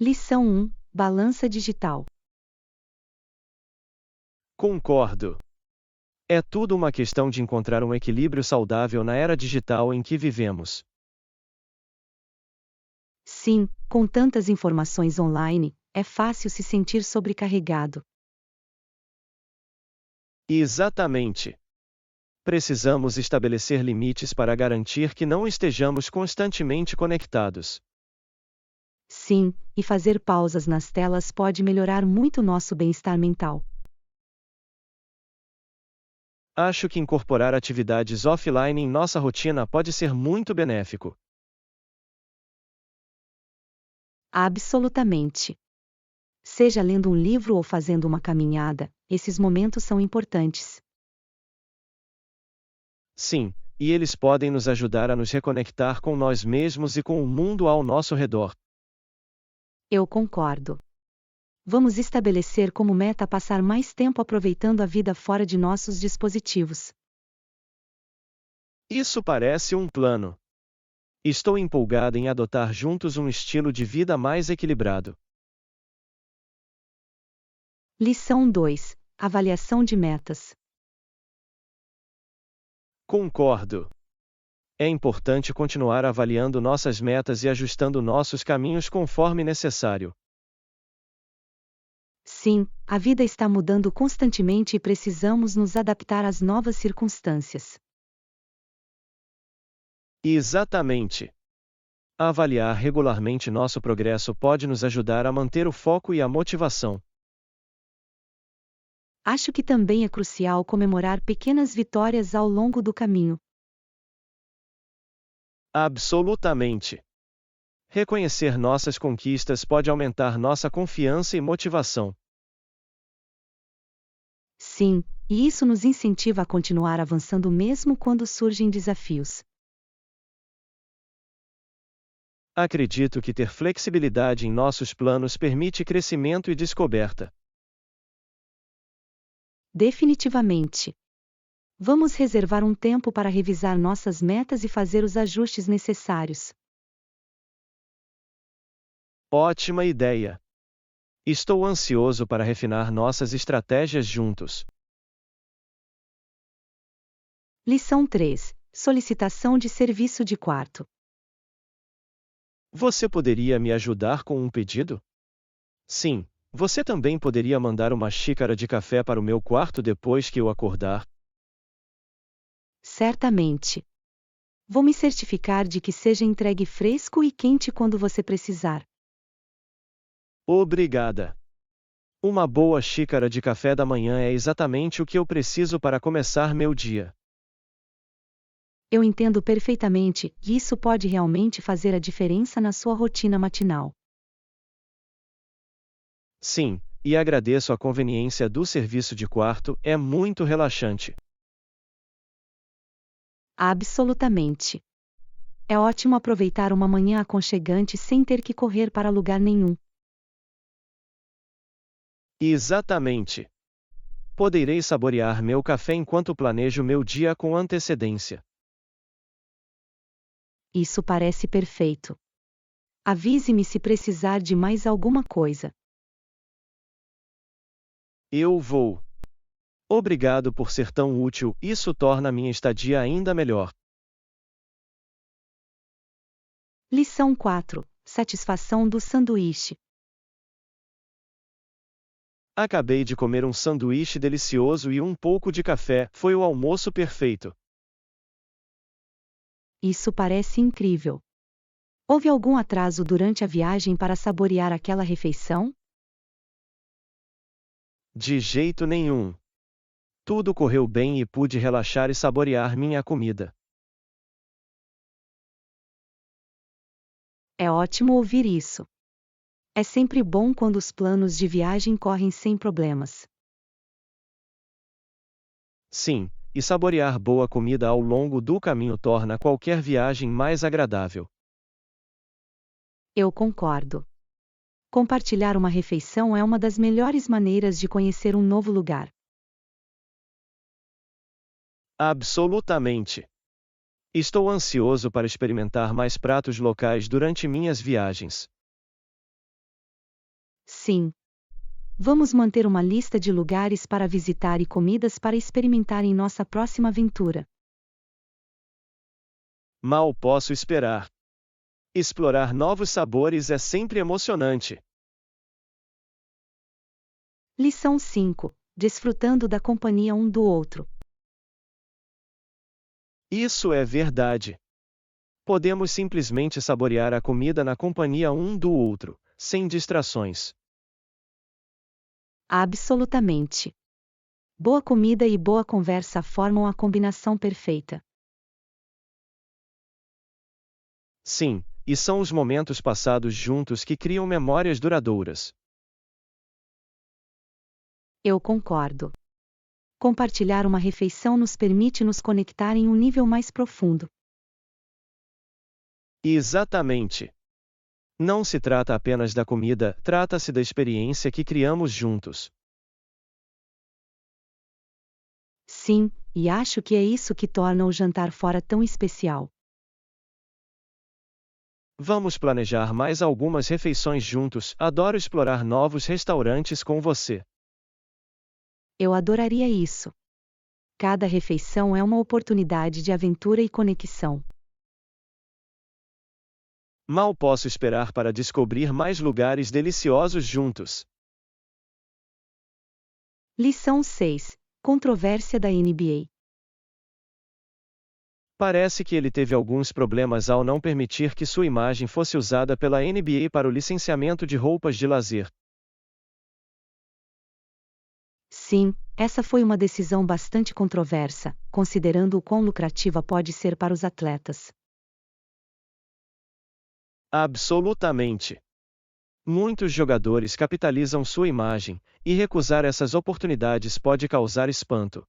Lição 1: Balança digital. Concordo. É tudo uma questão de encontrar um equilíbrio saudável na era digital em que vivemos. Sim, com tantas informações online, é fácil se sentir sobrecarregado. Exatamente. Precisamos estabelecer limites para garantir que não estejamos constantemente conectados. Sim, e fazer pausas nas telas pode melhorar muito nosso bem-estar mental. Acho que incorporar atividades offline em nossa rotina pode ser muito benéfico. Absolutamente. Seja lendo um livro ou fazendo uma caminhada, esses momentos são importantes. Sim, e eles podem nos ajudar a nos reconectar com nós mesmos e com o mundo ao nosso redor. Eu concordo. Vamos estabelecer como meta passar mais tempo aproveitando a vida fora de nossos dispositivos. Isso parece um plano. Estou empolgado em adotar juntos um estilo de vida mais equilibrado. Lição 2: Avaliação de metas. Concordo. É importante continuar avaliando nossas metas e ajustando nossos caminhos conforme necessário. Sim, a vida está mudando constantemente e precisamos nos adaptar às novas circunstâncias. Exatamente. Avaliar regularmente nosso progresso pode nos ajudar a manter o foco e a motivação. Acho que também é crucial comemorar pequenas vitórias ao longo do caminho. Absolutamente. Reconhecer nossas conquistas pode aumentar nossa confiança e motivação. Sim, e isso nos incentiva a continuar avançando mesmo quando surgem desafios. Acredito que ter flexibilidade em nossos planos permite crescimento e descoberta. Definitivamente. Vamos reservar um tempo para revisar nossas metas e fazer os ajustes necessários. Ótima ideia! Estou ansioso para refinar nossas estratégias juntos. Lição 3: Solicitação de serviço de quarto. Você poderia me ajudar com um pedido? Sim, você também poderia mandar uma xícara de café para o meu quarto depois que eu acordar? Certamente. Vou me certificar de que seja entregue fresco e quente quando você precisar. Obrigada! Uma boa xícara de café da manhã é exatamente o que eu preciso para começar meu dia. Eu entendo perfeitamente que isso pode realmente fazer a diferença na sua rotina matinal. Sim, e agradeço a conveniência do serviço de quarto, é muito relaxante. Absolutamente. É ótimo aproveitar uma manhã aconchegante sem ter que correr para lugar nenhum. Exatamente. Poderei saborear meu café enquanto planejo meu dia com antecedência. Isso parece perfeito. Avise-me se precisar de mais alguma coisa. Eu vou. Obrigado por ser tão útil, isso torna minha estadia ainda melhor. Lição 4: Satisfação do sanduíche. Acabei de comer um sanduíche delicioso e um pouco de café, foi o almoço perfeito. Isso parece incrível. Houve algum atraso durante a viagem para saborear aquela refeição? De jeito nenhum. Tudo correu bem e pude relaxar e saborear minha comida. É ótimo ouvir isso. É sempre bom quando os planos de viagem correm sem problemas. Sim, e saborear boa comida ao longo do caminho torna qualquer viagem mais agradável. Eu concordo. Compartilhar uma refeição é uma das melhores maneiras de conhecer um novo lugar. Absolutamente. Estou ansioso para experimentar mais pratos locais durante minhas viagens. Sim. Vamos manter uma lista de lugares para visitar e comidas para experimentar em nossa próxima aventura. Mal posso esperar. Explorar novos sabores é sempre emocionante. Lição 5. Desfrutando da companhia um do outro. Isso é verdade. Podemos simplesmente saborear a comida na companhia um do outro, sem distrações. Absolutamente. Boa comida e boa conversa formam a combinação perfeita. Sim, e são os momentos passados juntos que criam memórias duradouras. Eu concordo. Compartilhar uma refeição nos permite nos conectar em um nível mais profundo. Exatamente. Não se trata apenas da comida, trata-se da experiência que criamos juntos. Sim, e acho que é isso que torna o jantar fora tão especial. Vamos planejar mais algumas refeições juntos. Adoro explorar novos restaurantes com você. Eu adoraria isso. Cada refeição é uma oportunidade de aventura e conexão. Mal posso esperar para descobrir mais lugares deliciosos juntos. Lição 6. Controvérsia da NBA. Parece que ele teve alguns problemas ao não permitir que sua imagem fosse usada pela NBA para o licenciamento de roupas de lazer. Sim, essa foi uma decisão bastante controversa, considerando o quão lucrativa pode ser para os atletas. Absolutamente. Muitos jogadores capitalizam sua imagem, e recusar essas oportunidades pode causar espanto.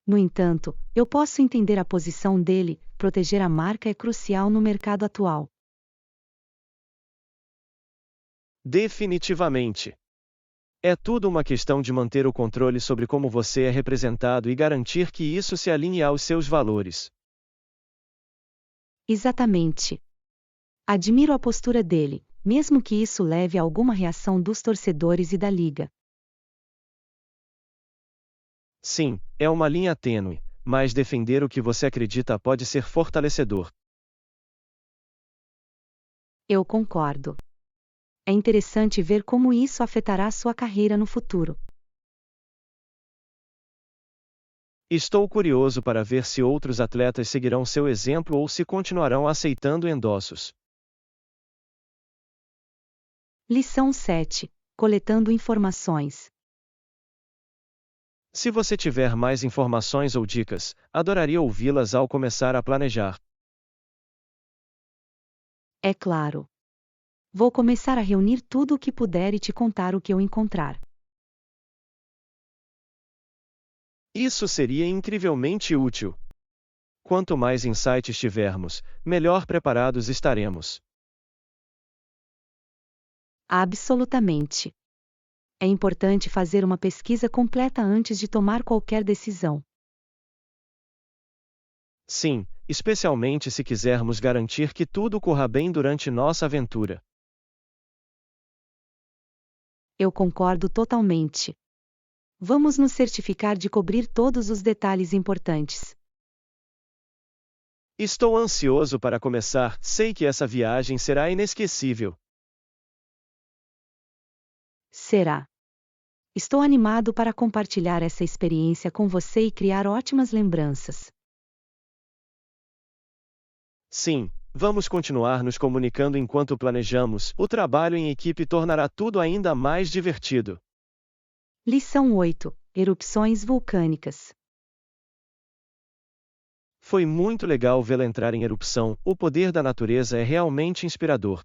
No entanto, eu posso entender a posição dele, proteger a marca é crucial no mercado atual. Definitivamente. É tudo uma questão de manter o controle sobre como você é representado e garantir que isso se alinhe aos seus valores. Exatamente. Admiro a postura dele, mesmo que isso leve a alguma reação dos torcedores e da liga. Sim, é uma linha tênue, mas defender o que você acredita pode ser fortalecedor. Eu concordo. É interessante ver como isso afetará sua carreira no futuro. Estou curioso para ver se outros atletas seguirão seu exemplo ou se continuarão aceitando endossos. Lição 7. Coletando informações. Se você tiver mais informações ou dicas, adoraria ouvi-las ao começar a planejar. É claro. Vou começar a reunir tudo o que puder e te contar o que eu encontrar. Isso seria incrivelmente útil. Quanto mais insights tivermos, melhor preparados estaremos. Absolutamente. É importante fazer uma pesquisa completa antes de tomar qualquer decisão. Sim, especialmente se quisermos garantir que tudo corra bem durante nossa aventura. Eu concordo totalmente. Vamos nos certificar de cobrir todos os detalhes importantes. Estou ansioso para começar, sei que essa viagem será inesquecível. Será. Estou animado para compartilhar essa experiência com você e criar ótimas lembranças. Sim, vamos continuar nos comunicando enquanto planejamos. O trabalho em equipe tornará tudo ainda mais divertido. Lição 8. Erupções vulcânicas. Foi muito legal vê-la entrar em erupção, o poder da natureza é realmente inspirador.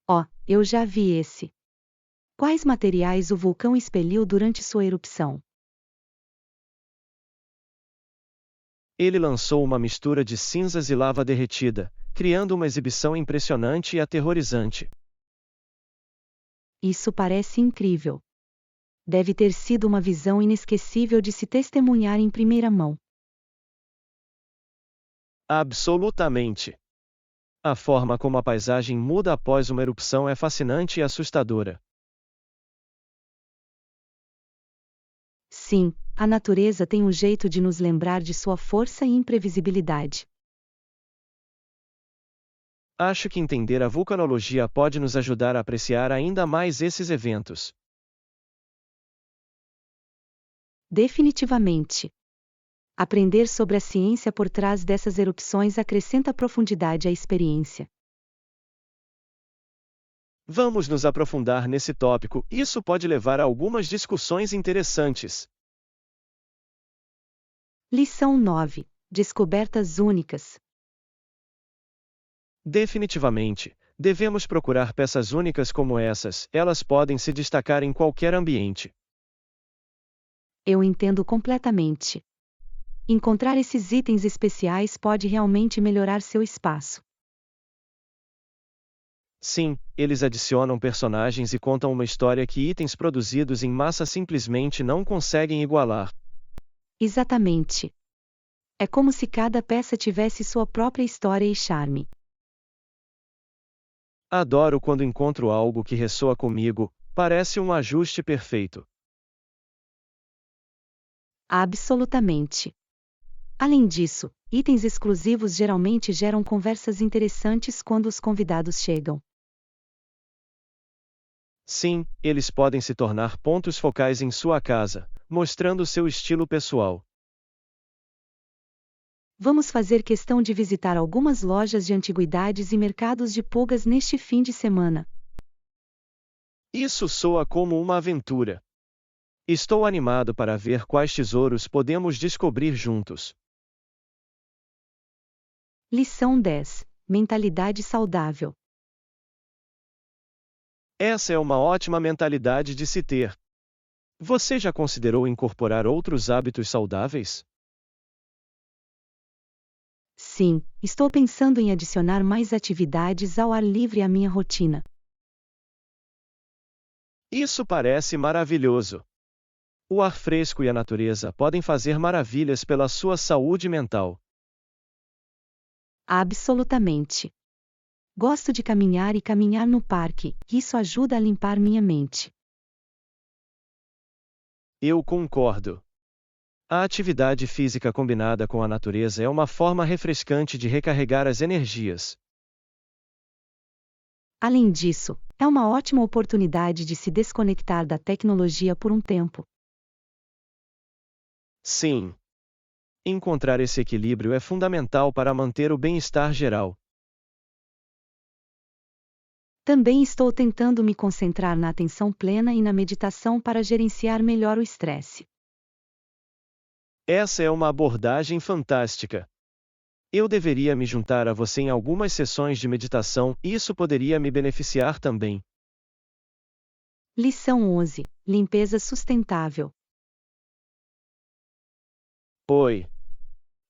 Oh, eu já vi esse. Quais materiais o vulcão expeliu durante sua erupção? Ele lançou uma mistura de cinzas e lava derretida, criando uma exibição impressionante e aterrorizante. Isso parece incrível. Deve ter sido uma visão inesquecível de se testemunhar em primeira mão. Absolutamente. A forma como a paisagem muda após uma erupção é fascinante e assustadora. Sim, a natureza tem um jeito de nos lembrar de sua força e imprevisibilidade. Acho que entender a vulcanologia pode nos ajudar a apreciar ainda mais esses eventos. Definitivamente. Aprender sobre a ciência por trás dessas erupções acrescenta profundidade à experiência. Vamos nos aprofundar nesse tópico, isso pode levar a algumas discussões interessantes. Lição 9. Descobertas únicas. Definitivamente, devemos procurar peças únicas como essas, elas podem se destacar em qualquer ambiente. Eu entendo completamente. Encontrar esses itens especiais pode realmente melhorar seu espaço. Sim, eles adicionam personagens e contam uma história que itens produzidos em massa simplesmente não conseguem igualar. Exatamente. É como se cada peça tivesse sua própria história e charme. Adoro quando encontro algo que ressoa comigo, parece um ajuste perfeito. Absolutamente. Além disso, itens exclusivos geralmente geram conversas interessantes quando os convidados chegam. Sim, eles podem se tornar pontos focais em sua casa, mostrando seu estilo pessoal. Vamos fazer questão de visitar algumas lojas de antiguidades e mercados de pulgas neste fim de semana. Isso soa como uma aventura. Estou animado para ver quais tesouros podemos descobrir juntos. Lição 10. Mentalidade saudável. Essa é uma ótima mentalidade de se ter. Você já considerou incorporar outros hábitos saudáveis? Sim, estou pensando em adicionar mais atividades ao ar livre à minha rotina. Isso parece maravilhoso. O ar fresco e a natureza podem fazer maravilhas pela sua saúde mental. Absolutamente. Gosto de caminhar e caminhar no parque, isso ajuda a limpar minha mente. Eu concordo. A atividade física combinada com a natureza é uma forma refrescante de recarregar as energias. Além disso, é uma ótima oportunidade de se desconectar da tecnologia por um tempo. Sim. Encontrar esse equilíbrio é fundamental para manter o bem-estar geral. Também estou tentando me concentrar na atenção plena e na meditação para gerenciar melhor o estresse. Essa é uma abordagem fantástica. Eu deveria me juntar a você em algumas sessões de meditação, isso poderia me beneficiar também. Lição 11. Limpeza sustentável. Oi.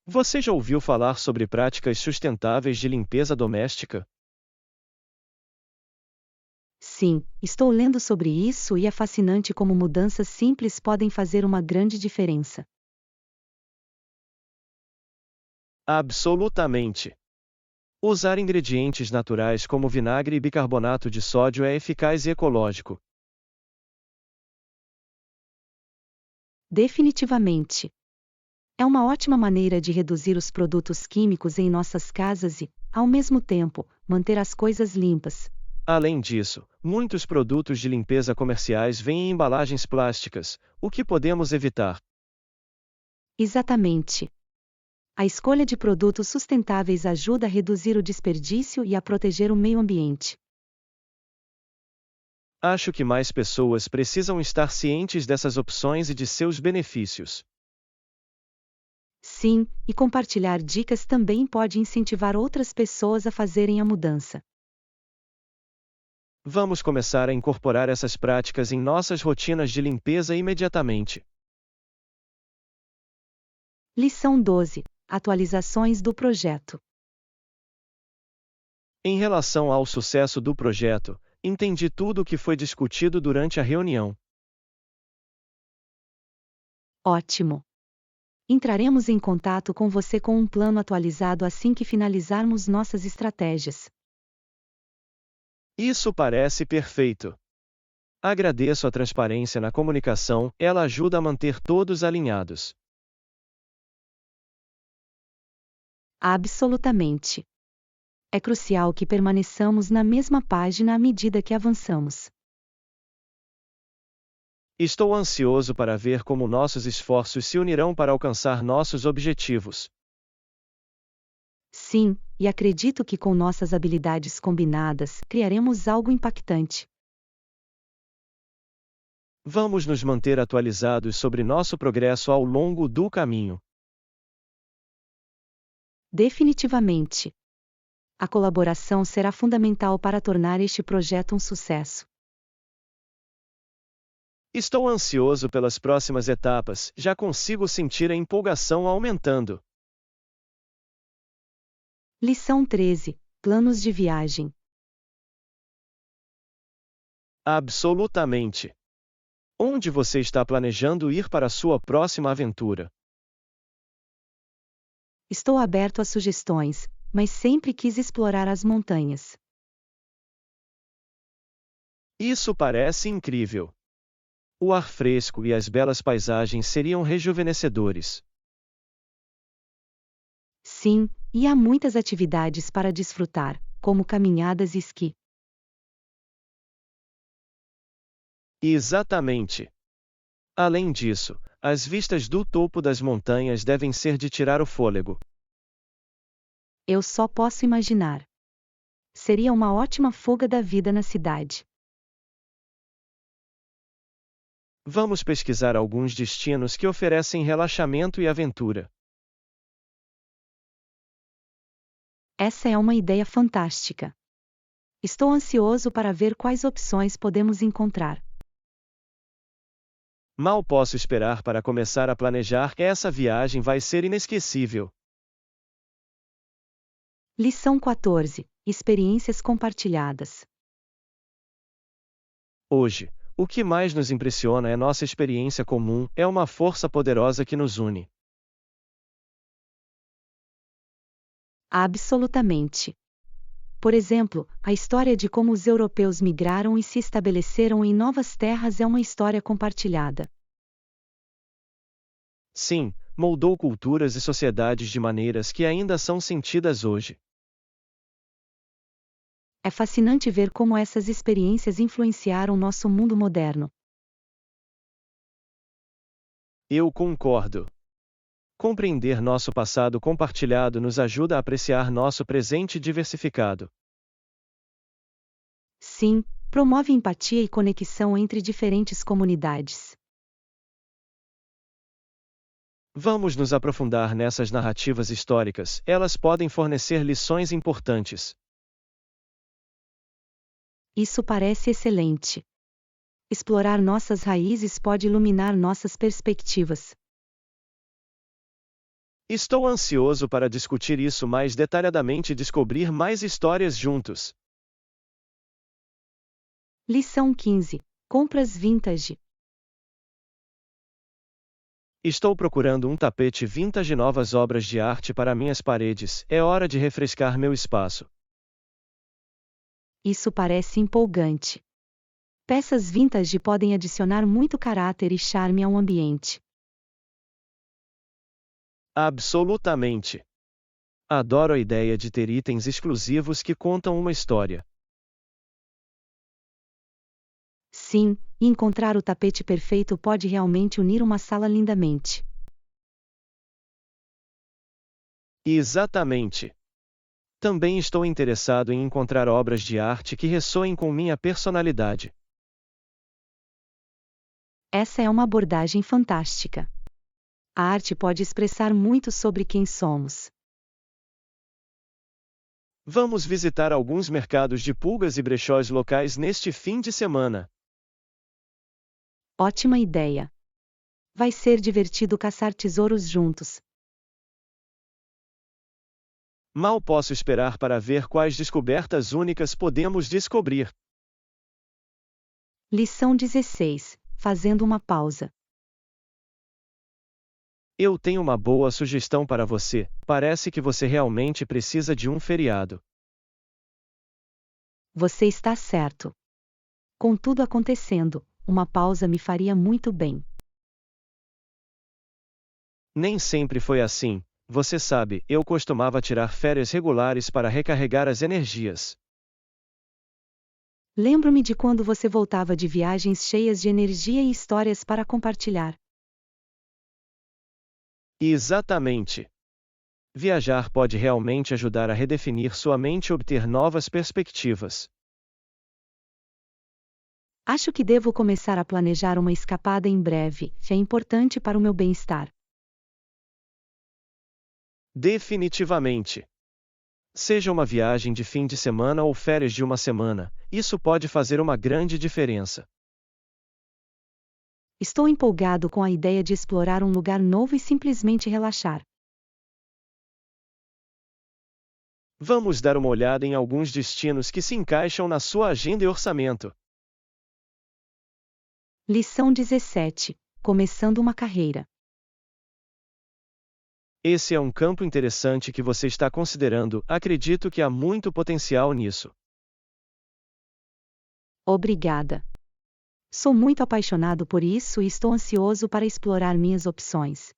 Você já ouviu falar sobre práticas sustentáveis de limpeza doméstica? Sim, estou lendo sobre isso e é fascinante como mudanças simples podem fazer uma grande diferença. Absolutamente. Usar ingredientes naturais como vinagre e bicarbonato de sódio é eficaz e ecológico. Definitivamente. É uma ótima maneira de reduzir os produtos químicos em nossas casas e, ao mesmo tempo, manter as coisas limpas. Além disso, muitos produtos de limpeza comerciais vêm em embalagens plásticas, o que podemos evitar. Exatamente. A escolha de produtos sustentáveis ajuda a reduzir o desperdício e a proteger o meio ambiente. Acho que mais pessoas precisam estar cientes dessas opções e de seus benefícios. Sim, e compartilhar dicas também pode incentivar outras pessoas a fazerem a mudança. Vamos começar a incorporar essas práticas em nossas rotinas de limpeza imediatamente. Lição 12. Atualizações do projeto. Em relação ao sucesso do projeto, entendi tudo o que foi discutido durante a reunião. Ótimo! Entraremos em contato com você com um plano atualizado assim que finalizarmos nossas estratégias. Isso parece perfeito. Agradeço a transparência na comunicação, ela ajuda a manter todos alinhados. Absolutamente. É crucial que permaneçamos na mesma página à medida que avançamos. Estou ansioso para ver como nossos esforços se unirão para alcançar nossos objetivos. Sim, e acredito que com nossas habilidades combinadas, criaremos algo impactante. Vamos nos manter atualizados sobre nosso progresso ao longo do caminho. Definitivamente. A colaboração será fundamental para tornar este projeto um sucesso. Estou ansioso pelas próximas etapas, já consigo sentir a empolgação aumentando. Lição 13. Planos de viagem. Absolutamente. Onde você está planejando ir para a sua próxima aventura? Estou aberto a sugestões, mas sempre quis explorar as montanhas. Isso parece incrível. O ar fresco e as belas paisagens seriam rejuvenescedores. Sim, e há muitas atividades para desfrutar, como caminhadas e esqui. Exatamente. Além disso, as vistas do topo das montanhas devem ser de tirar o fôlego. Eu só posso imaginar. Seria uma ótima fuga da vida na cidade. Vamos pesquisar alguns destinos que oferecem relaxamento e aventura. Essa é uma ideia fantástica. Estou ansioso para ver quais opções podemos encontrar. Mal posso esperar para começar a planejar, essa viagem vai ser inesquecível. Lição 14. Experiências compartilhadas. Hoje, o que mais nos impressiona é nossa experiência comum, é uma força poderosa que nos une. Absolutamente. Por exemplo, a história de como os europeus migraram e se estabeleceram em novas terras é uma história compartilhada. Sim, moldou culturas e sociedades de maneiras que ainda são sentidas hoje. É fascinante ver como essas experiências influenciaram nosso mundo moderno. Eu concordo. Compreender nosso passado compartilhado nos ajuda a apreciar nosso presente diversificado. Sim, promove empatia e conexão entre diferentes comunidades. Vamos nos aprofundar nessas narrativas históricas, elas podem fornecer lições importantes. Isso parece excelente. Explorar nossas raízes pode iluminar nossas perspectivas. Estou ansioso para discutir isso mais detalhadamente e descobrir mais histórias juntos. Lição 15. Compras vintage. Estou procurando um tapete vintage e novas obras de arte para minhas paredes, é hora de refrescar meu espaço. Isso parece empolgante. Peças vintage podem adicionar muito caráter e charme a um ambiente. Absolutamente. Adoro a ideia de ter itens exclusivos que contam uma história. Sim, e encontrar o tapete perfeito pode realmente unir uma sala lindamente. Exatamente. Também estou interessado em encontrar obras de arte que ressoem com minha personalidade. Essa é uma abordagem fantástica. A arte pode expressar muito sobre quem somos. Vamos visitar alguns mercados de pulgas e brechós locais neste fim de semana. Ótima ideia. Vai ser divertido caçar tesouros juntos. Mal posso esperar para ver quais descobertas únicas podemos descobrir. Lição 16. Fazendo uma pausa. Eu tenho uma boa sugestão para você. Parece que você realmente precisa de um feriado. Você está certo. Com tudo acontecendo, uma pausa me faria muito bem. Nem sempre foi assim. Você sabe, eu costumava tirar férias regulares para recarregar as energias. Lembro-me de quando você voltava de viagens cheias de energia e histórias para compartilhar. Exatamente. Viajar pode realmente ajudar a redefinir sua mente e obter novas perspectivas. Acho que devo começar a planejar uma escapada em breve, que é importante para o meu bem-estar. Definitivamente. Seja uma viagem de fim de semana ou férias de uma semana, isso pode fazer uma grande diferença. Estou empolgado com a ideia de explorar um lugar novo e simplesmente relaxar. Vamos dar uma olhada em alguns destinos que se encaixam na sua agenda e orçamento. Lição 17. Começando uma carreira. Esse é um campo interessante que você está considerando, acredito que há muito potencial nisso. Obrigada. Sou muito apaixonado por isso e estou ansioso para explorar minhas opções.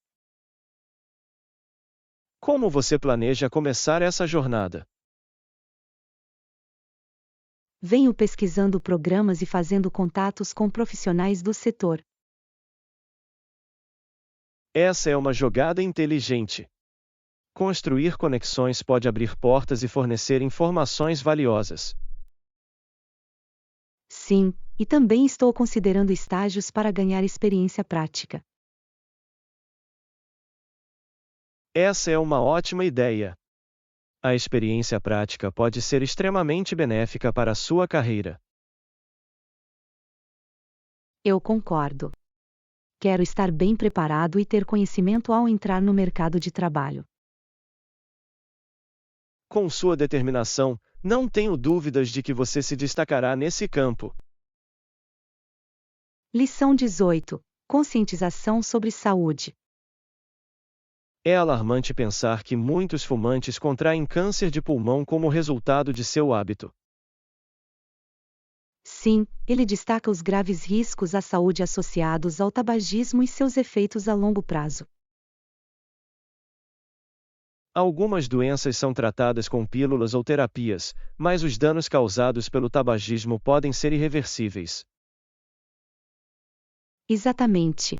Como você planeja começar essa jornada? Venho pesquisando programas e fazendo contatos com profissionais do setor. Essa é uma jogada inteligente. Construir conexões pode abrir portas e fornecer informações valiosas. Sim, e também estou considerando estágios para ganhar experiência prática. Essa é uma ótima ideia. A experiência prática pode ser extremamente benéfica para a sua carreira. Eu concordo. Quero estar bem preparado e ter conhecimento ao entrar no mercado de trabalho. Com sua determinação, não tenho dúvidas de que você se destacará nesse campo. Lição 18. Conscientização sobre saúde. É alarmante pensar que muitos fumantes contraem câncer de pulmão como resultado de seu hábito. Sim, ele destaca os graves riscos à saúde associados ao tabagismo e seus efeitos a longo prazo. Algumas doenças são tratadas com pílulas ou terapias, mas os danos causados pelo tabagismo podem ser irreversíveis. Exatamente.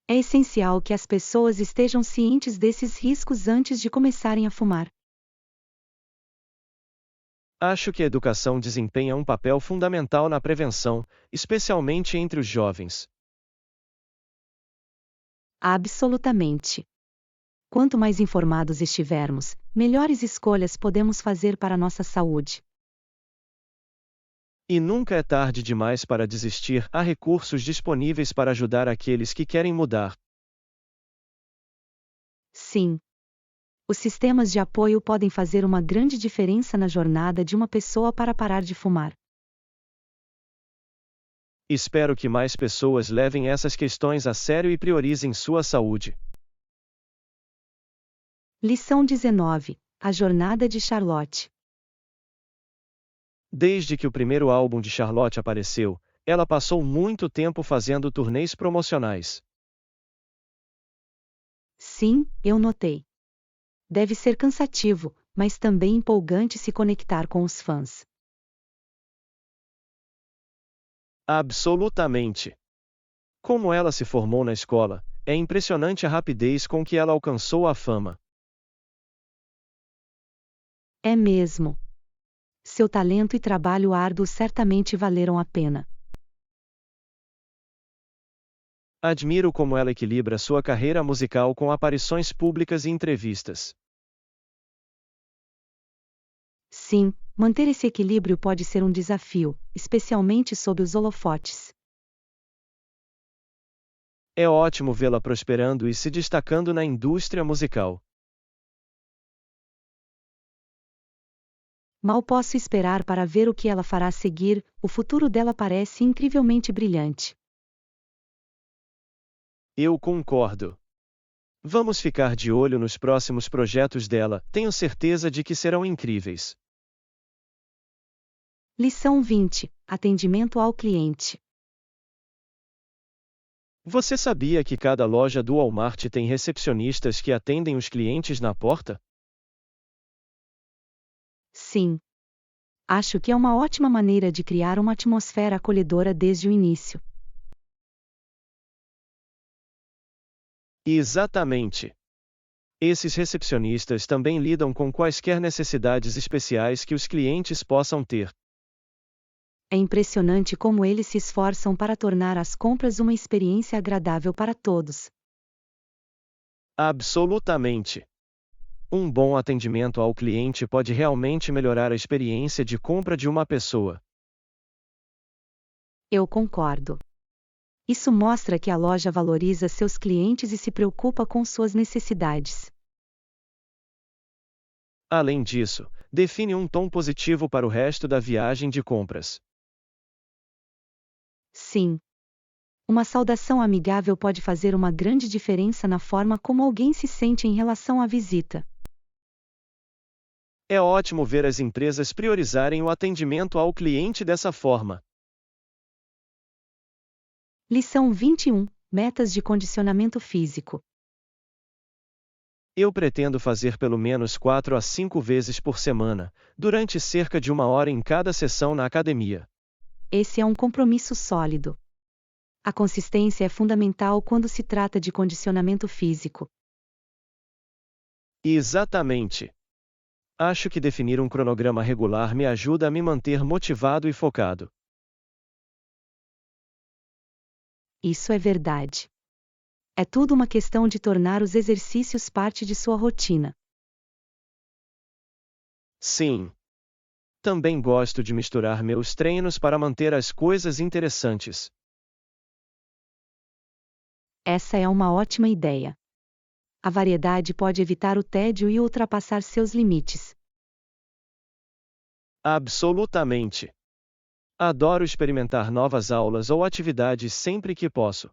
É essencial que as pessoas estejam cientes desses riscos antes de começarem a fumar. Acho que a educação desempenha um papel fundamental na prevenção, especialmente entre os jovens. Absolutamente. Quanto mais informados estivermos, melhores escolhas podemos fazer para nossa saúde. E nunca é tarde demais para desistir, há recursos disponíveis para ajudar aqueles que querem mudar. Sim. Os sistemas de apoio podem fazer uma grande diferença na jornada de uma pessoa para parar de fumar. Espero que mais pessoas levem essas questões a sério e priorizem sua saúde. Lição 19. A jornada de Charlotte. Desde que o primeiro álbum de Charlotte apareceu, ela passou muito tempo fazendo turnês promocionais. Sim, eu notei. Deve ser cansativo, mas também empolgante se conectar com os fãs. Absolutamente. Como ela se formou na escola, é impressionante a rapidez com que ela alcançou a fama. É mesmo. Seu talento e trabalho árduo certamente valeram a pena. Admiro como ela equilibra sua carreira musical com aparições públicas e entrevistas. Sim, manter esse equilíbrio pode ser um desafio, especialmente sob os holofotes. É ótimo vê-la prosperando e se destacando na indústria musical. Mal posso esperar para ver o que ela fará a seguir, o futuro dela parece incrivelmente brilhante. Eu concordo. Vamos ficar de olho nos próximos projetos dela, tenho certeza de que serão incríveis. Lição 20. Atendimento ao cliente. Você sabia que cada loja do Walmart tem recepcionistas que atendem os clientes na porta? Sim. Acho que é uma ótima maneira de criar uma atmosfera acolhedora desde o início. Exatamente. Esses recepcionistas também lidam com quaisquer necessidades especiais que os clientes possam ter. É impressionante como eles se esforçam para tornar as compras uma experiência agradável para todos. Absolutamente. Um bom atendimento ao cliente pode realmente melhorar a experiência de compra de uma pessoa. Eu concordo. Isso mostra que a loja valoriza seus clientes e se preocupa com suas necessidades. Além disso, define um tom positivo para o resto da viagem de compras. Sim. Uma saudação amigável pode fazer uma grande diferença na forma como alguém se sente em relação à visita. É ótimo ver as empresas priorizarem o atendimento ao cliente dessa forma. Lição 21. Metas de condicionamento físico. Eu pretendo fazer pelo menos 4 a 5 vezes por semana, durante cerca de 1 hora em cada sessão na academia. Esse é um compromisso sólido. A consistência é fundamental quando se trata de condicionamento físico. Exatamente. Acho que definir um cronograma regular me ajuda a me manter motivado e focado. Isso é verdade. É tudo uma questão de tornar os exercícios parte de sua rotina. Sim. Também gosto de misturar meus treinos para manter as coisas interessantes. Essa é uma ótima ideia. A variedade pode evitar o tédio e ultrapassar seus limites. Absolutamente. Adoro experimentar novas aulas ou atividades sempre que posso.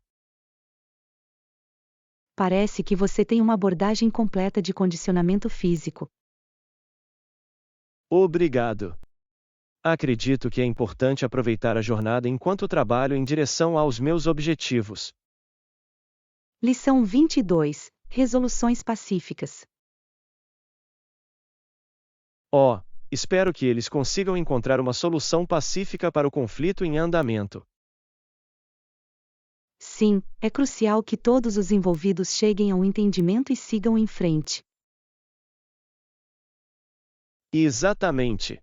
Parece que você tem uma abordagem completa de condicionamento físico. Obrigado. Acredito que é importante aproveitar a jornada enquanto trabalho em direção aos meus objetivos. Lição 22. Resoluções pacíficas. Espero que eles consigam encontrar uma solução pacífica para o conflito em andamento. Sim, é crucial que todos os envolvidos cheguem a um entendimento e sigam em frente. Exatamente.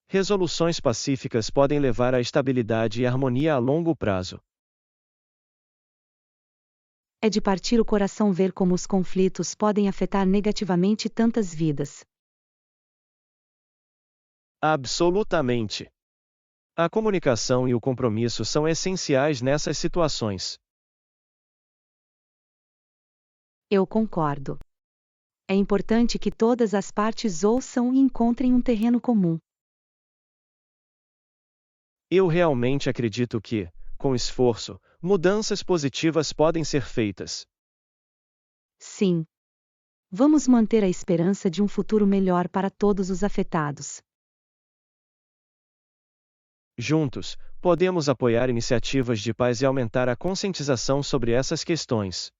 Resoluções pacíficas podem levar à estabilidade e harmonia a longo prazo. É de partir o coração ver como os conflitos podem afetar negativamente tantas vidas. Absolutamente. A comunicação e o compromisso são essenciais nessas situações. Eu concordo. É importante que todas as partes ouçam e encontrem um terreno comum. Eu realmente acredito que, com esforço, mudanças positivas podem ser feitas. Sim. Vamos manter a esperança de um futuro melhor para todos os afetados. Juntos, podemos apoiar iniciativas de paz e aumentar a conscientização sobre essas questões.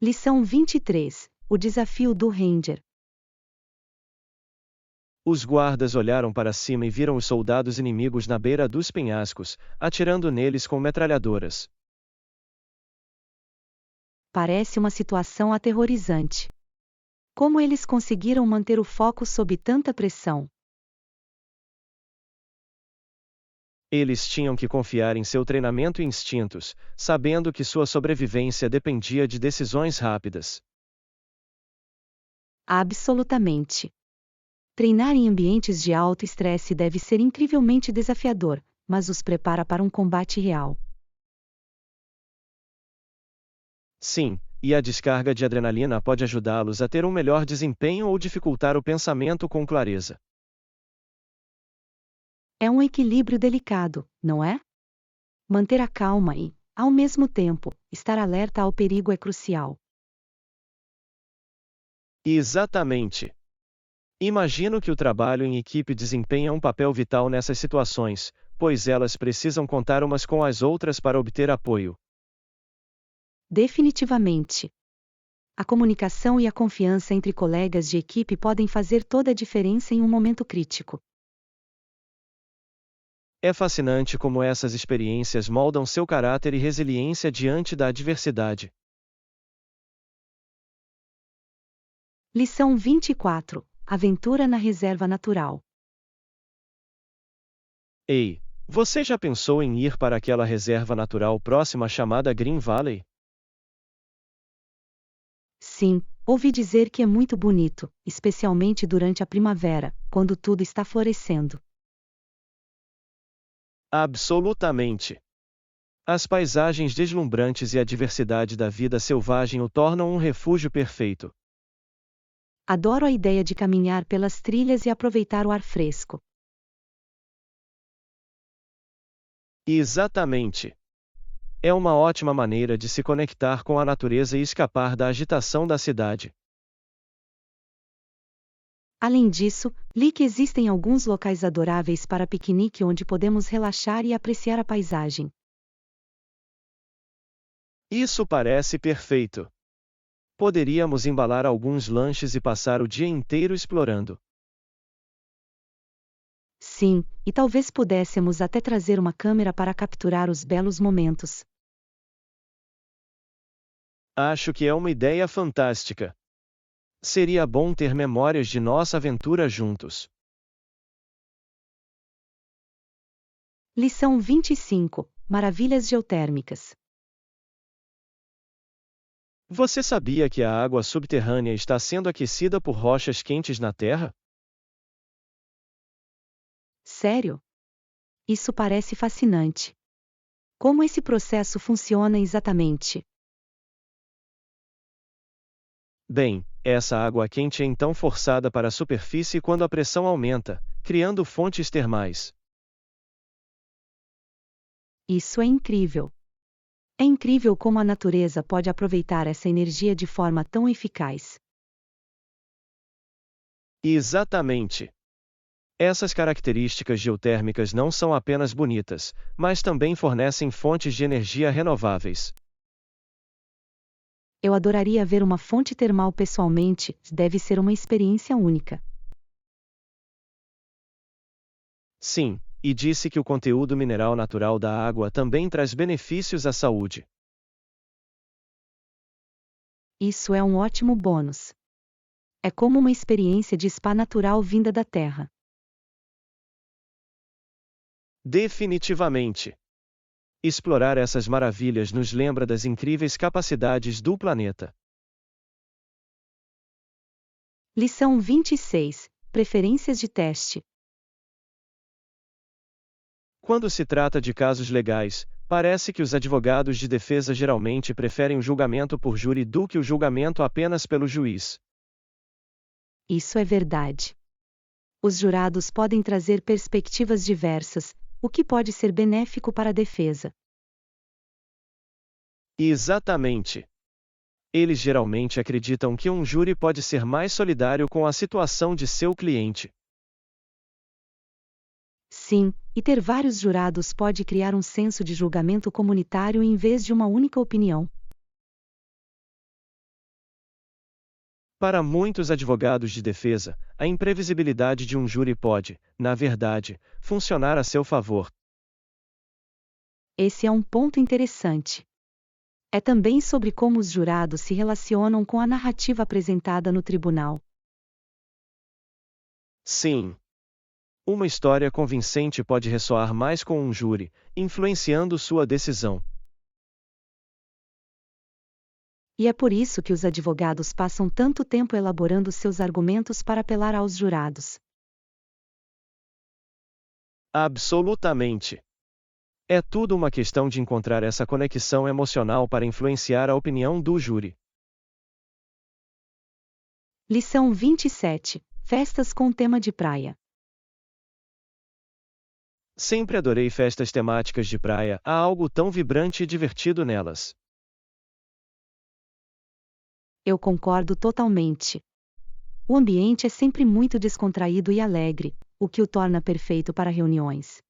Lição 23. O desafio do Ranger. Os guardas olharam para cima e viram os soldados inimigos na beira dos penhascos, atirando neles com metralhadoras. Parece uma situação aterrorizante. Como eles conseguiram manter o foco sob tanta pressão? Eles tinham que confiar em seu treinamento e instintos, sabendo que sua sobrevivência dependia de decisões rápidas. Absolutamente. Treinar em ambientes de alto estresse deve ser incrivelmente desafiador, mas os prepara para um combate real. Sim, e a descarga de adrenalina pode ajudá-los a ter um melhor desempenho ou dificultar o pensamento com clareza. É um equilíbrio delicado, não é? Manter a calma e, Ao mesmo tempo, estar alerta ao perigo é crucial. Exatamente. Imagino que o trabalho em equipe desempenha um papel vital nessas situações, pois elas precisam contar umas com as outras para obter apoio. Definitivamente. A comunicação e a confiança entre colegas de equipe podem fazer toda a diferença em um momento crítico. É fascinante como essas experiências moldam seu caráter e resiliência diante da adversidade. Lição 24. Aventura na reserva natural. Ei, você já pensou em ir para aquela reserva natural próxima chamada Green Valley? Sim, ouvi dizer que é muito bonito, especialmente durante a primavera, quando tudo está florescendo. Absolutamente. As paisagens deslumbrantes e a diversidade da vida selvagem o tornam um refúgio perfeito. Adoro a ideia de caminhar pelas trilhas e aproveitar o ar fresco. Exatamente. É uma ótima maneira de se conectar com a natureza e escapar da agitação da cidade. Além disso, li que existem alguns locais adoráveis para piquenique onde podemos relaxar e apreciar a paisagem. Isso parece perfeito. Poderíamos embalar alguns lanches e passar o dia inteiro explorando. Sim, e talvez pudéssemos até trazer uma câmera para capturar os belos momentos. Acho que é uma ideia fantástica. Seria bom ter memórias de nossa aventura juntos. Lição 25. Maravilhas geotérmicas. Você sabia que a água subterrânea está sendo aquecida por rochas quentes na Terra? Sério? Isso parece fascinante. Como esse processo funciona exatamente? Bem, essa água quente é então forçada para a superfície quando a pressão aumenta, criando fontes termais. Isso é incrível. É incrível como a natureza pode aproveitar essa energia de forma tão eficaz. Exatamente. Essas características geotérmicas não são apenas bonitas, mas também fornecem fontes de energia renováveis. Eu adoraria ver uma fonte termal pessoalmente, deve ser uma experiência única. Sim, e disse que o conteúdo mineral natural da água também traz benefícios à saúde. Isso é um ótimo bônus. É como uma experiência de spa natural vinda da terra. Definitivamente. Explorar essas maravilhas nos lembra das incríveis capacidades do planeta. parece que os advogados de defesa geralmente preferem o julgamento por júri do que o julgamento apenas pelo juiz. Isso é verdade. Os jurados podem trazer perspectivas diversas, o que pode ser benéfico para a defesa. Exatamente. Eles geralmente acreditam que um júri pode ser mais solidário com a situação de seu cliente. Sim, e ter vários jurados pode criar um senso de julgamento comunitário em vez de uma única opinião. Para muitos advogados de defesa, a imprevisibilidade de um júri pode, na verdade, funcionar a seu favor. Esse é um ponto interessante. É também sobre como os jurados se relacionam com a narrativa apresentada no tribunal. Sim. Uma história convincente pode ressoar mais com um júri, influenciando sua decisão. E é por isso que os advogados passam tanto tempo elaborando seus argumentos para apelar aos jurados. Absolutamente. É tudo uma questão de encontrar essa conexão emocional para influenciar a opinião do júri. Lição 27. Festas com tema de praia. Sempre adorei festas temáticas de praia, há algo tão vibrante e divertido nelas. Eu concordo totalmente. O ambiente é sempre muito descontraído e alegre, o que o torna perfeito para reuniões.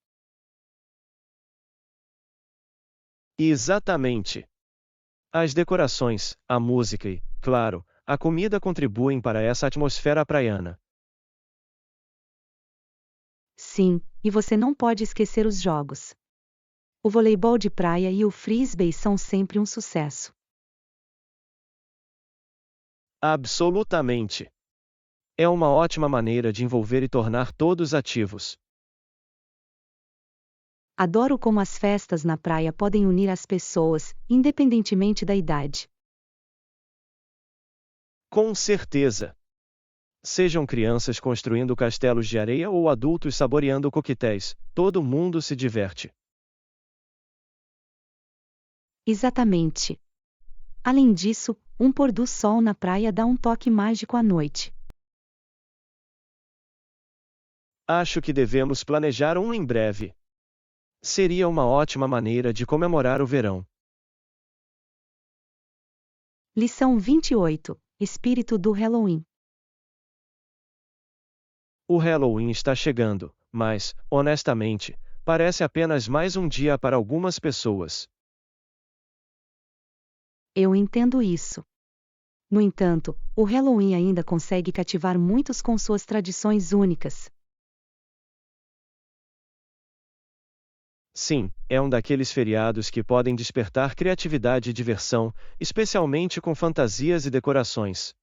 Exatamente. As decorações, a música e, claro, a comida contribuem para essa atmosfera praiana. Sim, e você não pode esquecer os jogos. O voleibol de praia e o frisbee são sempre um sucesso. Absolutamente. É uma ótima maneira de envolver e tornar todos ativos. Adoro como as festas na praia podem unir as pessoas, independentemente da idade. Com certeza. Sejam crianças construindo castelos de areia ou adultos saboreando coquetéis, todo mundo se diverte. Exatamente. Além disso, um pôr do sol na praia dá um toque mágico à noite. Acho que devemos planejar um em breve. Seria uma ótima maneira de comemorar o verão. Lição 28. Espírito do Halloween. O Halloween está chegando, mas, honestamente, parece apenas mais um dia para algumas pessoas. Eu entendo isso. No entanto, o Halloween ainda consegue cativar muitos com suas tradições únicas. Sim, é um daqueles feriados que podem despertar criatividade e diversão, especialmente com fantasias e decorações.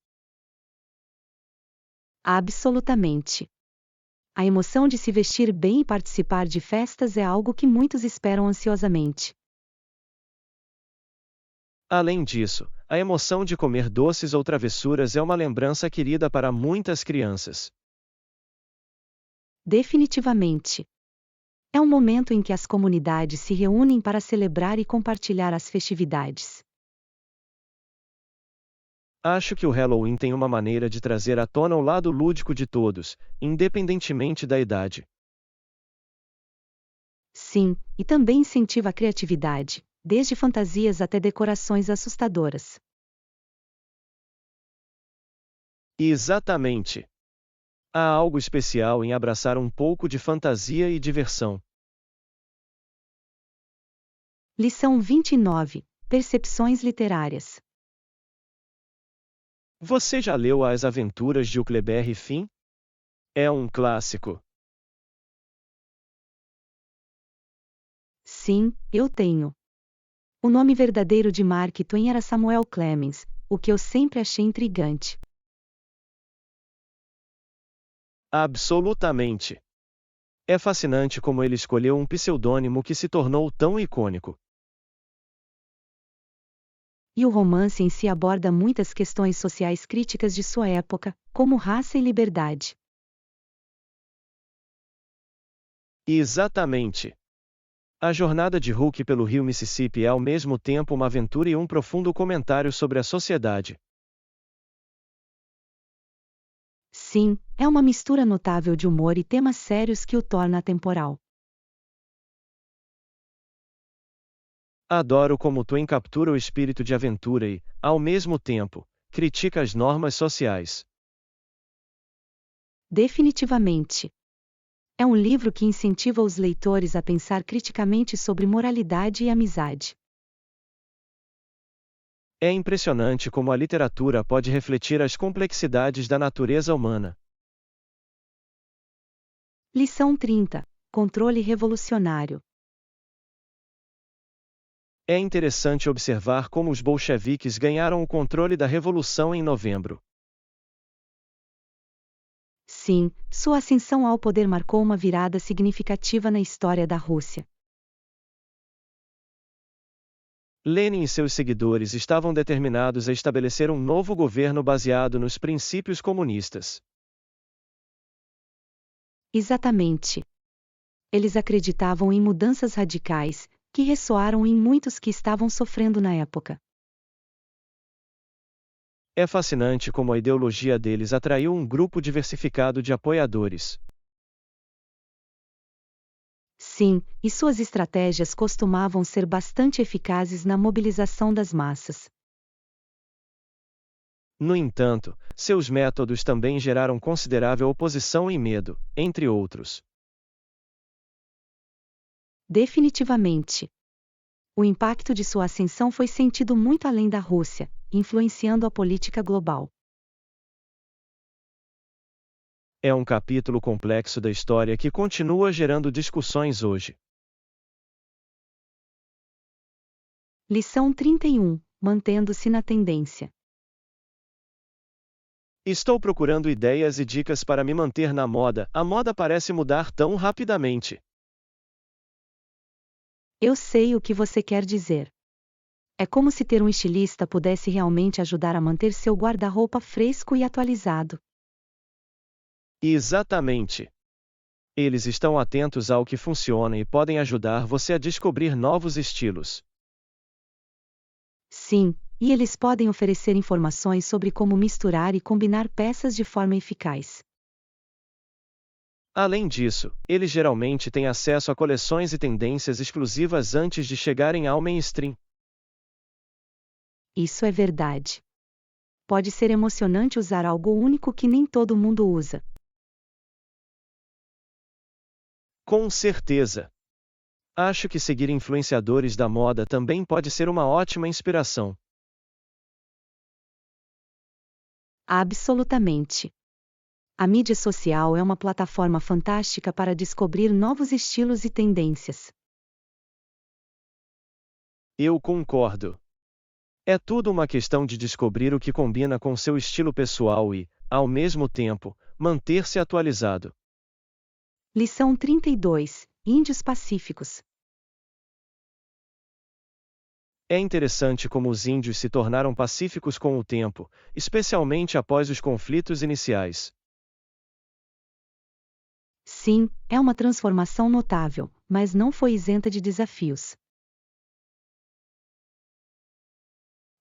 Absolutamente. A emoção de se vestir bem e participar de festas é algo que muitos esperam ansiosamente. Além disso, a emoção de comer doces ou travessuras é uma lembrança querida para muitas crianças. Definitivamente. É um momento em que as comunidades se reúnem para celebrar e compartilhar as festividades. Acho que o Halloween tem uma maneira de trazer à tona o lado lúdico de todos, independentemente da idade. Sim, e também incentiva a criatividade, desde fantasias até decorações assustadoras. Exatamente. Há algo especial em abraçar um pouco de fantasia e diversão. Lição 29. Percepções literárias. Você já leu As Aventuras de Huckleberry Finn? É um clássico. Sim, eu tenho. O nome verdadeiro de Mark Twain era Samuel Clemens, o que eu sempre achei intrigante. Absolutamente. É fascinante como ele escolheu um pseudônimo que se tornou tão icônico. E o romance em si aborda muitas questões sociais críticas de sua época, como raça e liberdade. Exatamente. A jornada de Hulk pelo rio Mississippi é ao mesmo tempo uma aventura e um profundo comentário sobre a sociedade. Sim, é uma mistura notável de humor e temas sérios que o torna atemporal. Adoro como Twain captura o espírito de aventura e, ao mesmo tempo, critica as normas sociais. Definitivamente. É um livro que incentiva os leitores a pensar criticamente sobre moralidade e amizade. É impressionante como a literatura pode refletir as complexidades da natureza humana. Lição 30. Controle revolucionário. É interessante observar como os bolcheviques ganharam o controle da revolução em novembro. Sim, sua ascensão ao poder marcou uma virada significativa na história da Rússia. Lenin e seus seguidores estavam determinados a estabelecer um novo governo baseado nos princípios comunistas. Exatamente. Eles acreditavam em mudanças radicais, que ressoaram em muitos que estavam sofrendo na época. É fascinante como a ideologia deles atraiu um grupo diversificado de apoiadores. Sim, e suas estratégias costumavam ser bastante eficazes na mobilização das massas. No entanto, seus métodos também geraram considerável oposição e medo, entre outros. Definitivamente. O impacto de sua ascensão foi sentido muito além da Rússia, influenciando a política global. É um capítulo complexo da história que continua gerando discussões hoje. Lição 31. Mantendo-se na tendência. Estou procurando ideias e dicas para me manter na moda. A moda parece mudar tão rapidamente. Eu sei o que você quer dizer. É como se ter um estilista pudesse realmente ajudar a manter seu guarda-roupa fresco e atualizado. Exatamente. Eles estão atentos ao que funciona e podem ajudar você a descobrir novos estilos. Sim, e eles podem oferecer informações sobre como misturar e combinar peças de forma eficaz. Além disso, eles geralmente têm acesso a coleções e tendências exclusivas antes de chegarem ao mainstream. Isso é verdade. Pode ser emocionante usar algo único que nem todo mundo usa. Com certeza. Acho que seguir influenciadores da moda também pode ser uma ótima inspiração. Absolutamente. A mídia social é uma plataforma fantástica para descobrir novos estilos e tendências. Eu concordo. É tudo uma questão de descobrir o que combina com seu estilo pessoal e, ao mesmo tempo, manter-se atualizado. Lição 32. Índios pacíficos. É interessante como os índios se tornaram pacíficos com o tempo, especialmente após os conflitos iniciais. Sim, é uma transformação notável, mas não foi isenta de desafios.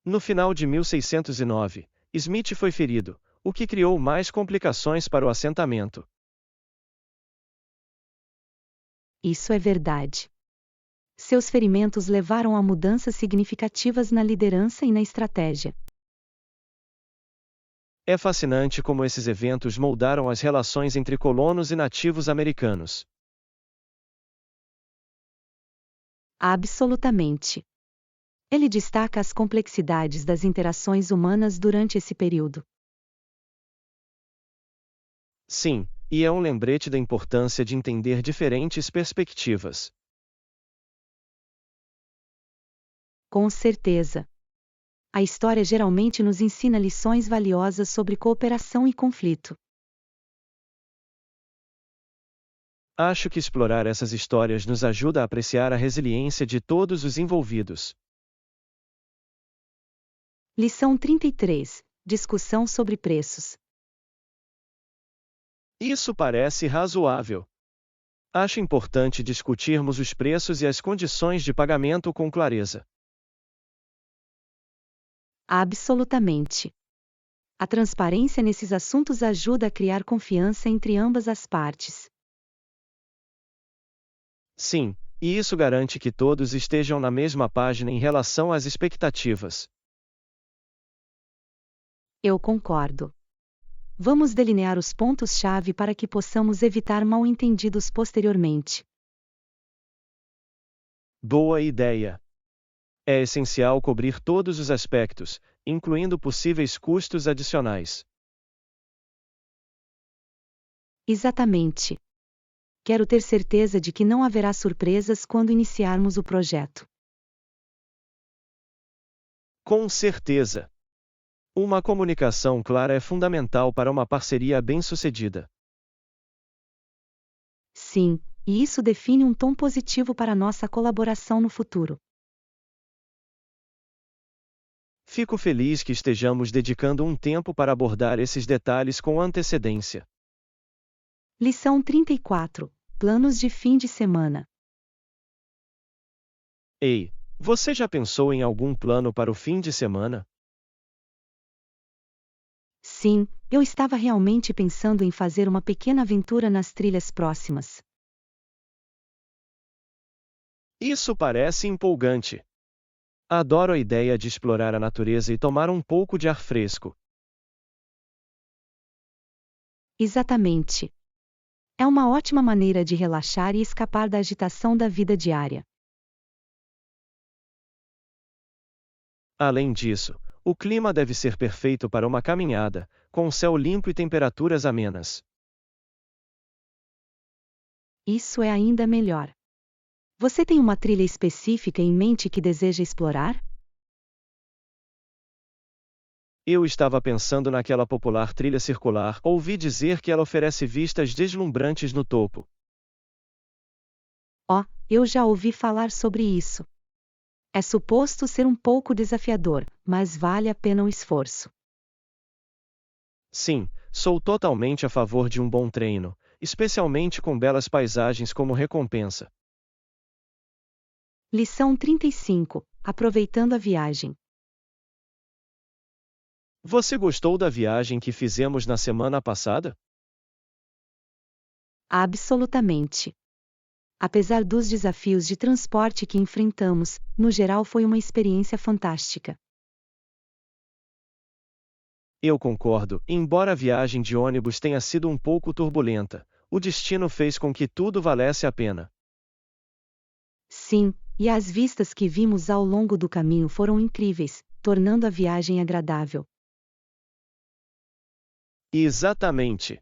No final de 1609, Smith foi ferido, o que criou mais complicações para o assentamento. Isso é verdade. Seus ferimentos levaram a mudanças significativas na liderança e na estratégia. É fascinante como esses eventos moldaram as relações entre colonos e nativos americanos. Absolutamente. Ele destaca as complexidades das interações humanas durante esse período. Sim, e é um lembrete da importância de entender diferentes perspectivas. Com certeza. A história geralmente nos ensina lições valiosas sobre cooperação e conflito. Acho que explorar essas histórias nos ajuda a apreciar a resiliência de todos os envolvidos. Lição 33. Discussão sobre preços. Isso parece razoável. Acho importante discutirmos os preços e as condições de pagamento com clareza. Absolutamente. A transparência nesses assuntos ajuda a criar confiança entre ambas as partes. Sim, e isso garante que todos estejam na mesma página em relação às expectativas. Eu concordo. Vamos delinear os pontos-chave para que possamos evitar mal-entendidos posteriormente. Boa ideia! É essencial cobrir todos os aspectos, incluindo possíveis custos adicionais. Exatamente. Quero ter certeza de que não haverá surpresas quando iniciarmos o projeto. Com certeza! Uma comunicação clara é fundamental para uma parceria bem-sucedida. Sim, e isso define um tom positivo para nossa colaboração no futuro. Fico feliz que estejamos dedicando um tempo para abordar esses detalhes com antecedência. Lição 34. Planos de fim de semana. Ei, você já pensou em algum plano para o fim de semana? Sim, eu estava realmente pensando em fazer uma pequena aventura nas trilhas próximas. Isso parece empolgante. Adoro a ideia de explorar a natureza e tomar um pouco de ar fresco. Exatamente. É uma ótima maneira de relaxar e escapar da agitação da vida diária. Além disso, o clima deve ser perfeito para uma caminhada, com céu limpo e temperaturas amenas. Isso é ainda melhor. Você tem uma trilha específica em mente que deseja explorar? Eu estava pensando naquela popular trilha circular, ouvi dizer que ela oferece vistas deslumbrantes no topo. Oh, eu já ouvi falar sobre isso. É suposto ser um pouco desafiador, mas vale a pena o esforço. Sim, sou totalmente a favor de um bom treino, especialmente com belas paisagens como recompensa. Lição 35. Aproveitando a viagem. Você gostou da viagem que fizemos na semana passada? Absolutamente. Apesar dos desafios de transporte que enfrentamos, no geral foi uma experiência fantástica. Eu concordo, embora a viagem de ônibus tenha sido um pouco turbulenta, o destino fez com que tudo valesse a pena. Sim, e as vistas que vimos ao longo do caminho foram incríveis, tornando a viagem agradável. Exatamente.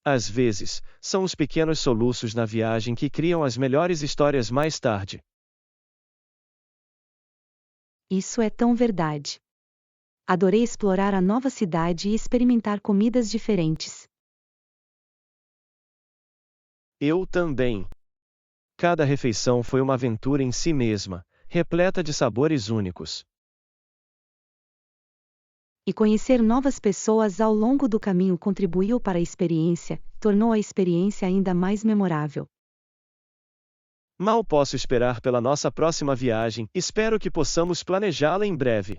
Às vezes, são os pequenos soluços na viagem que criam as melhores histórias mais tarde. Isso é tão verdade. Adorei explorar a nova cidade e experimentar comidas diferentes. Eu também. Cada refeição foi uma aventura em si mesma, repleta de sabores únicos. E conhecer novas pessoas ao longo do caminho contribuiu para a experiência, tornou a experiência ainda mais memorável. Mal posso esperar pela nossa próxima viagem, espero que possamos planejá-la em breve.